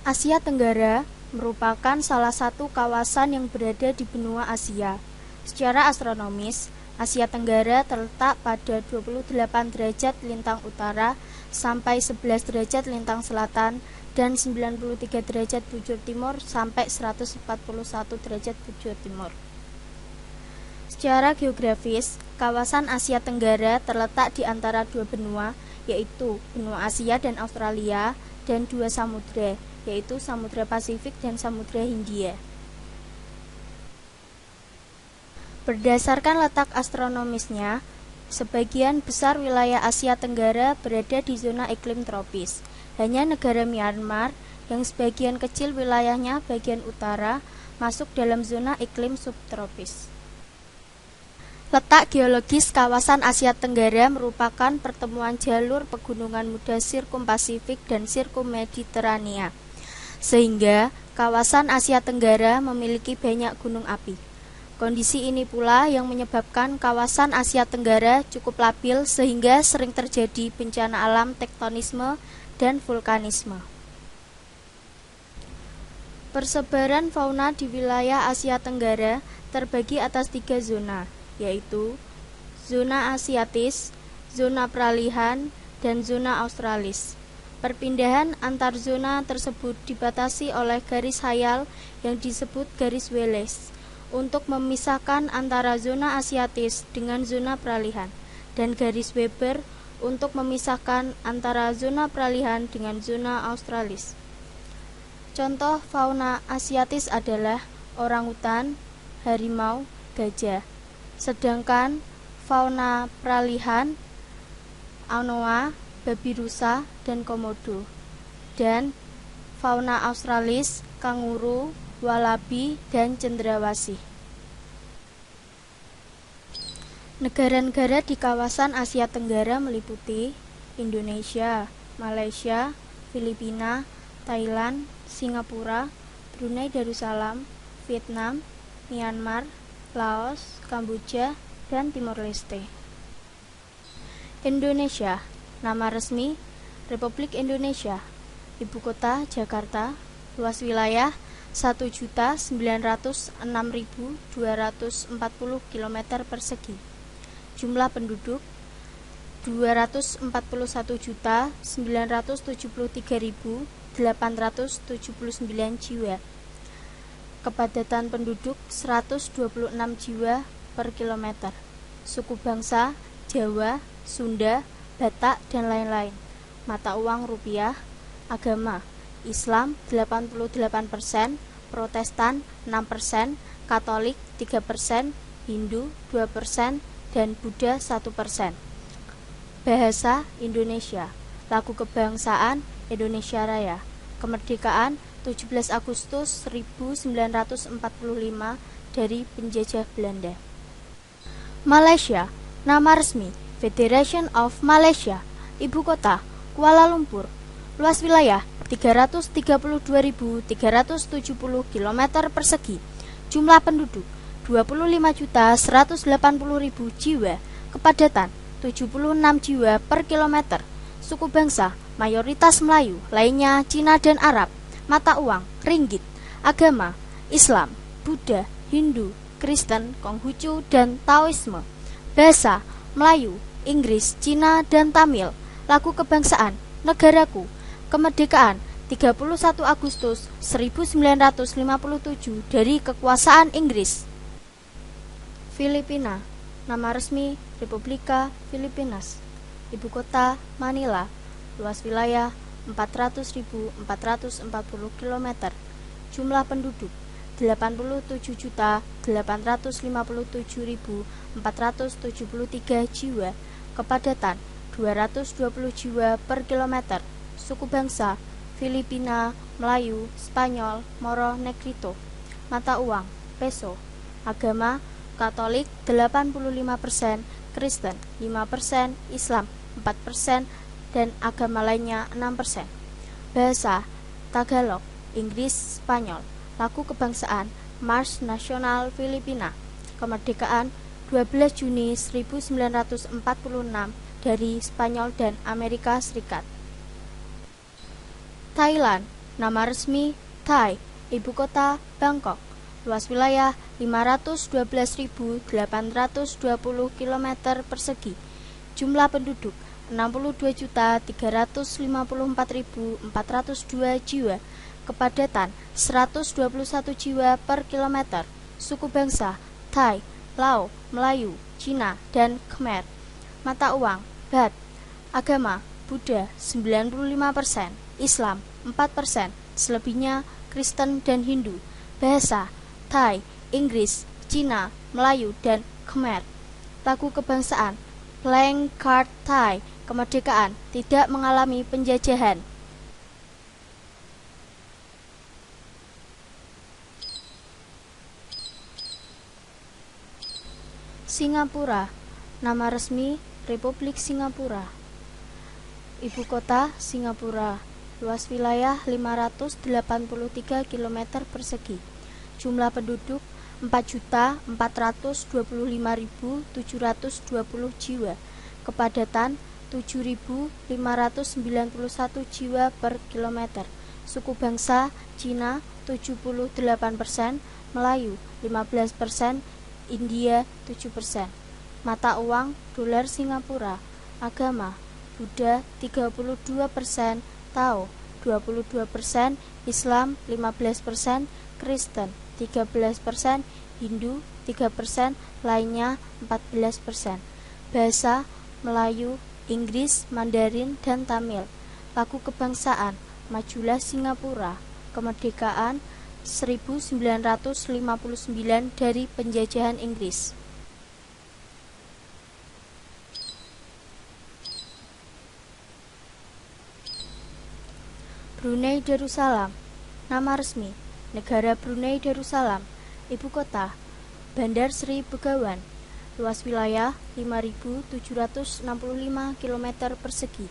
Asia Tenggara merupakan salah satu kawasan yang berada di benua Asia. Secara astronomis, Asia Tenggara terletak pada 28 derajat lintang utara sampai 11 derajat lintang selatan dan 93 derajat bujur timur sampai 141 derajat bujur timur. Secara geografis, kawasan Asia Tenggara terletak di antara dua benua, yaitu benua Asia dan Australia, dan dua samudra, yaitu Samudra Pasifik dan Samudra Hindia. Berdasarkan letak astronomisnya, sebagian besar wilayah Asia Tenggara berada di zona iklim tropis. Hanya negara Myanmar, yang sebagian kecil wilayahnya bagian utara, masuk dalam zona iklim subtropis. Letak geologis kawasan Asia Tenggara merupakan pertemuan jalur pegunungan muda sirkumpasifik dan sirkummediterania, sehingga kawasan Asia Tenggara memiliki banyak gunung api. Kondisi ini pula yang menyebabkan kawasan Asia Tenggara cukup labil sehingga sering terjadi bencana alam tektonisme dan vulkanisme. Persebaran fauna di wilayah Asia Tenggara terbagi atas 3 zona, yaitu zona Asiatis, zona peralihan, dan zona Australis. Perpindahan antar zona tersebut dibatasi oleh garis hayal yang disebut garis Wallace untuk memisahkan antara zona Asiatis dengan zona peralihan, dan garis Weber untuk memisahkan antara zona peralihan dengan zona Australis. Contoh fauna Asiatis adalah orangutan, harimau, gajah. Sedangkan fauna peralihan anoa, babi rusa, dan komodo. Dan fauna Australis, kanguru, walabi, dan cendrawasih. Negara-negara di kawasan Asia Tenggara meliputi Indonesia, Malaysia, Filipina, Thailand, Singapura, Brunei Darussalam, Vietnam, Myanmar, Laos, Kamboja, dan Timor Leste. Indonesia, nama resmi Republik Indonesia, ibu kota Jakarta, luas wilayah 1.906.240 km persegi, jumlah penduduk 241.973.879 jiwa. Kepadatan penduduk 126 jiwa per kilometer. Suku bangsa Jawa, Sunda, Batak, dan lain-lain. Mata uang rupiah. Agama Islam 88%, Protestan 6%, Katolik 3%, Hindu 2%, dan Buddha 1%. Bahasa Indonesia. Lagu kebangsaan Indonesia Raya. Kemerdekaan 17 Agustus 1945 dari penjajah Belanda. Malaysia, nama resmi Federation of Malaysia, ibu kota Kuala Lumpur, luas wilayah 332.370 km persegi, jumlah penduduk 25.180.000 jiwa, kepadatan 76 jiwa per kilometer, suku bangsa mayoritas Melayu, lainnya Cina dan Arab. Mata uang ringgit. Agama Islam, Buddha, Hindu, Kristen, Konghucu, dan Taoisme. Bahasa Melayu, Inggris, Cina, dan Tamil. Lagu kebangsaan negaraku. Kemerdekaan 31 Agustus 1957 dari kekuasaan Inggris. Filipina, nama resmi Republika Filipinas, ibu kota Manila, luas wilayah 400.440 km, jumlah penduduk 87.857.473 jiwa, kepadatan 220 jiwa per kilometer, suku bangsa Filipina, Melayu, Spanyol, Moro Negrito. Mata uang peso. Agama Katolik 85%, Kristen 5%, Islam 4%, dan agama lainnya 6%. Bahasa Tagalog, Inggris, Spanyol. Lagu kebangsaan Mars Nasional Filipina. Kemerdekaan 12 Juni 1946 dari Spanyol dan Amerika Serikat. Thailand, Nama resmi Thai. Ibu kota Bangkok. Luas wilayah 512.820 km persegi. Jumlah penduduk 62.354.402 jiwa. Kepadatan 121 jiwa per kilometer. Suku bangsa Thai, Lao, Melayu, Cina, dan Khmer. Mata uang Baht. Agama Buddha 95%, Islam 4%, selebihnya Kristen dan Hindu. Bahasa Thai, Inggris, Cina, Melayu, dan Khmer. Lagu kebangsaan Playing Card Thai. Kemerdekaan, tidak mengalami penjajahan. Singapura. Nama resmi Republik Singapura. Ibu kota Singapura. Luas wilayah 583 km persegi. Jumlah penduduk 4.425.720 jiwa. Kepadatan 7.591 jiwa per kilometer. Suku bangsa Cina 78%, Melayu 15%, India 7%. Mata uang dolar Singapura. Agama Buddha 32%, Tao 22%, Islam 15%, Kristen 13%, Hindu 3%, lainnya 14%. Bahasa Melayu, Inggris, Mandarin, dan Tamil. Lagu kebangsaan Majulah Singapura. Kemerdekaan 1959 dari penjajahan Inggris. Brunei Darussalam. Nama resmi Negara Brunei Darussalam. Ibu kota Bandar Sri Begawan. Luas wilayah 5.765 km persegi.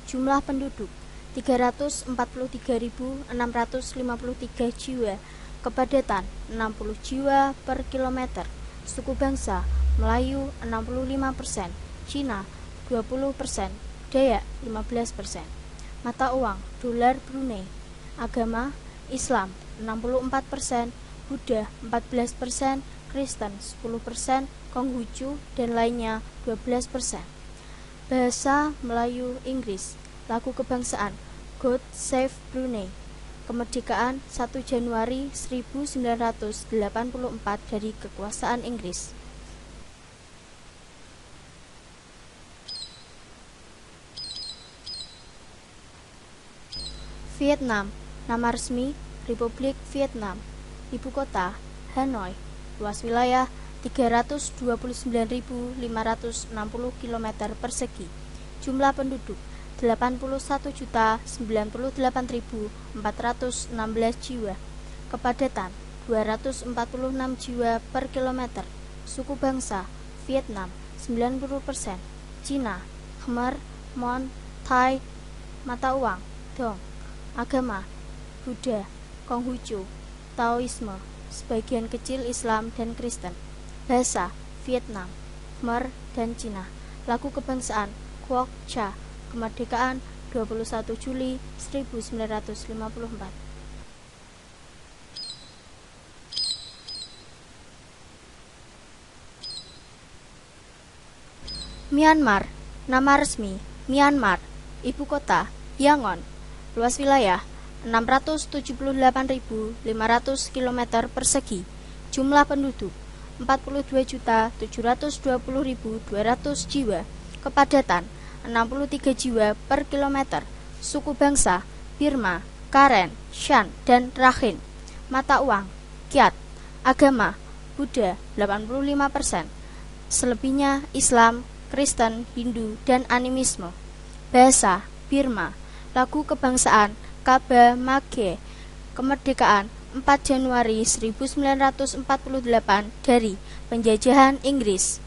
Jumlah penduduk 343.653 jiwa. Kepadatan 60 jiwa per kilometer. Suku bangsa Melayu 65%, Cina 20%, Dayak 15%. Mata uang dolar Brunei. Agama Islam 64%, Buddha 14%, Kristen 10%, Konghucu dan lainnya 12%. Bahasa Melayu, Inggris. Lagu kebangsaan God Save Brunei. Kemerdekaan 1 Januari 1984 dari kekuasaan Inggris. Vietnam. Nama resmi Republik Vietnam. Ibu kota Hanoi. Luas wilayah 329.560 km persegi. Jumlah penduduk 81.098.416 jiwa. Kepadatan 246 jiwa per kilometer. Suku bangsa Vietnam 90%, Cina, Khmer, Mon, Thai. Mata uang Dong. Agama Buddha, Konghucu, Taoisme, sebagian kecil Islam dan Kristen. Bahasa Vietnam, Khmer, dan Cina. Lagu kebangsaan Quoc Cha. Kemerdekaan 21 Juli 1954. Myanmar. Nama resmi Myanmar. Ibu kota Yangon. Luas wilayah 678.500 km persegi. Jumlah penduduk 42.720.200 jiwa. Kepadatan 63 jiwa per kilometer. Suku bangsa Burma, Karen, Shan, dan Rakhine. Mata uang Kyat. Agama Buddha 85%, selebihnya Islam, Kristen, Hindu, dan animisme. Bahasa Burma. Lagu kebangsaan Kaba Mage. Kemerdekaan 4 Januari 1948 dari penjajahan Inggris.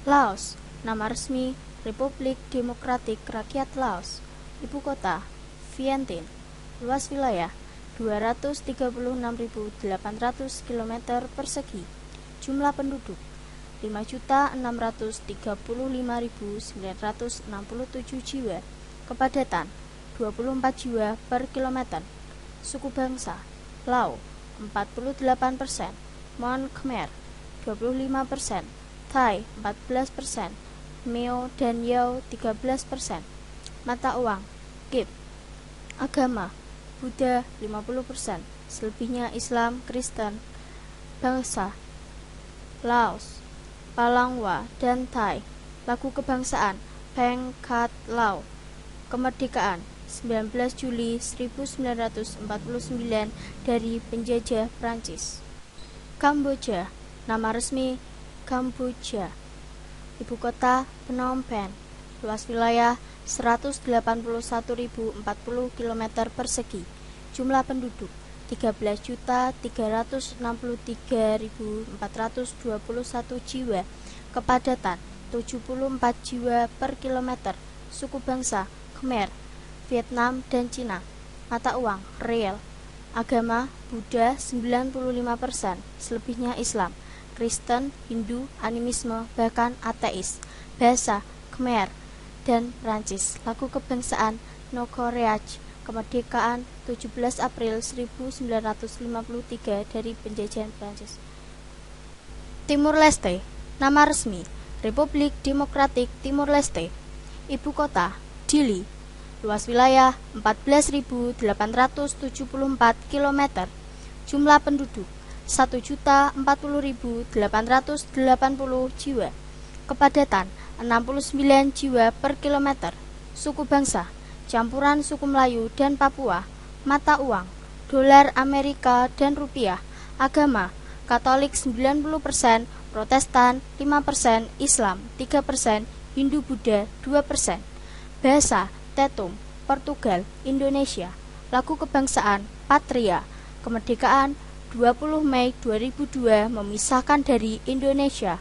Laos. Nama resmi Republik Demokratik Rakyat Laos. Ibu kota Vientiane. Luas wilayah 236.800 km persegi. Jumlah penduduk 5.635.967 jiwa. Kepadatan 24 jiwa per kilometer. Suku bangsa Lao 48%, Mon Khmer 25%, Thai 14%, Meo dan Yao 13%. Mata uang Kip. Agama Buddha 50%, selebihnya Islam, Kristen. Bangsa Laos, Palangwa, dan Thai. Lagu kebangsaan Pheng Kat Lao. Kemerdekaan 19 Juli 1949 dari penjajah Prancis. Kamboja, nama resmi Kamboja. Ibu kota Phnom Penh. Luas wilayah 181.040 km persegi. Jumlah penduduk 13.363.421 jiwa. Kepadatan 74 jiwa per kilometer. Suku bangsa Khmer, Vietnam, dan Cina. Mata uang Riel. Agama Buddha 95%, selebihnya Islam, Kristen, Hindu, animisme, bahkan ateis. Bahasa Khmer dan Prancis. Lagu kebangsaan Nogoreach. Kemerdekaan 17 April 1953 dari penjajahan Prancis. Timur Leste. Nama resmi Republik Demokratik Timur Leste. Ibu kota Dili. Luas wilayah 14.874 km. Jumlah penduduk 1.040.880 jiwa. Kepadatan 69 jiwa per kilometer. Suku bangsa campuran suku Melayu dan Papua. Mata uang dolar Amerika dan rupiah. Agama Katolik 90%, Protestan 5%, Islam 3%, Hindu Buddha 2%. Bahasa Tetum, Portugal, Indonesia. Lagu kebangsaan Patria. Kemerdekaan 20 Mei 2002 memisahkan dari Indonesia.